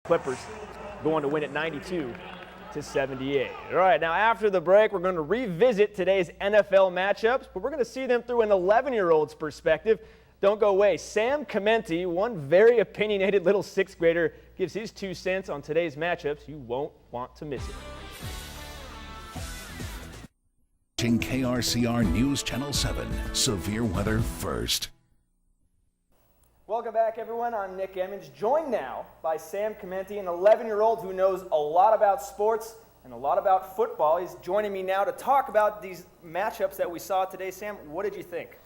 Clippers going to win at 92-78. All right, now after the break, we're going to revisit today's NFL matchups, but we're going to see them through an 11-year-old's perspective. Don't go away. Sam Chimenti, one very opinionated little sixth grader, gives his 2 cents on today's matchups. You won't want to miss it. KRCR News Channel 7, severe weather first. Welcome back, everyone. I'm Nick Emmons, joined now by Sam Chimenti, an 11-year-old who knows a lot about sports and a lot about football. He's joining me now to talk about these matchups that we saw today. Sam, what did you think?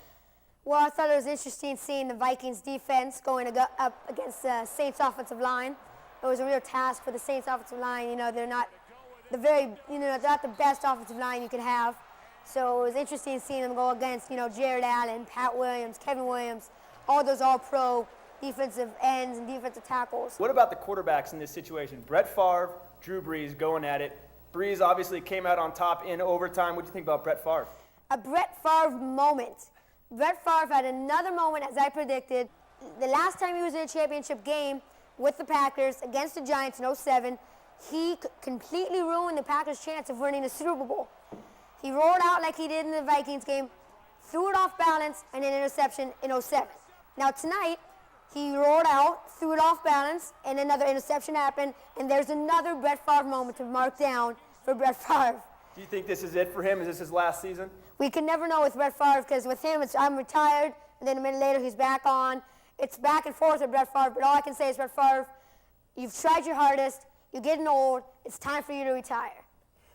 Well, I thought it was interesting seeing the Vikings defense going up against the Saints offensive line. It was a real task for the Saints offensive line. You know, they're not they're not the best offensive line you could have. So it was interesting seeing them go against, Jared Allen, Pat Williams, Kevin Williams, all those all-pro defensive ends and defensive tackles. What about the quarterbacks in this situation? Brett Favre, Drew Brees going at it. Brees obviously came out on top in overtime. What do you think about Brett Favre? A Brett Favre moment. Brett Favre had another moment, as I predicted. The last time he was in a championship game with the Packers against the Giants in 2007, he completely ruined the Packers' chance of winning the Super Bowl. He rolled out like he did in the Vikings game, threw it off balance, and an interception in 2007. Now tonight, he rolled out, threw it off balance, and another interception happened, and there's another Brett Favre moment to mark down for Brett Favre. Do you think this is it for him? Is this his last season? We can never know with Brett Favre, because with him, I'm retired, and then a minute later, he's back on. It's back and forth with Brett Favre, but all I can say is, Brett Favre, you've tried your hardest, you're getting old, it's time for you to retire.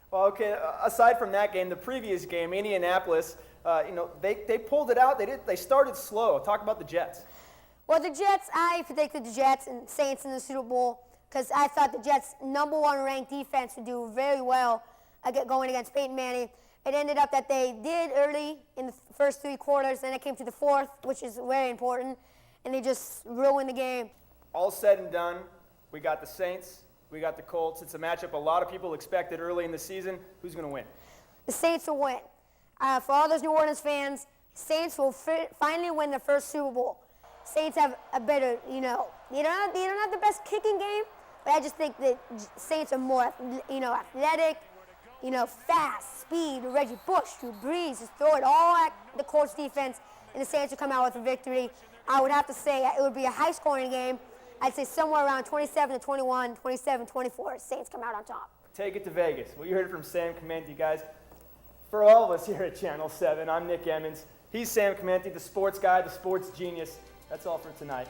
Well, okay, aside from that game, the previous game, Indianapolis, they pulled it out. They started slow. Talk about the Jets. Well, the Jets, I predicted the Jets and Saints in the Super Bowl because I thought the Jets' #1 ranked defense would do very well going against Peyton Manning. It ended up that they did early in the first 3 quarters, then it came to the fourth, which is very important, and they just ruined the game. All said and done, we got the Saints. We got the Colts. It's a matchup a lot of people expected early in the season. Who's going to win? The Saints will win. For all those New Orleans fans, Saints will finally win their first Super Bowl. Saints have a better, they don't have the best kicking game, but I just think that Saints are more, athletic, fast, speed. Reggie Bush, Drew Brees, just throw it all at the Colts defense, and the Saints will come out with a victory. I would have to say it would be a high-scoring game. I'd say somewhere around 27-21, 27-24, Saints come out on top. Take it to Vegas. Well, you heard it from Sam Chimenti, guys. For all of us here at Channel 7, I'm Nick Emmons. He's Sam Chimenti, the sports guy, the sports genius. That's all for tonight.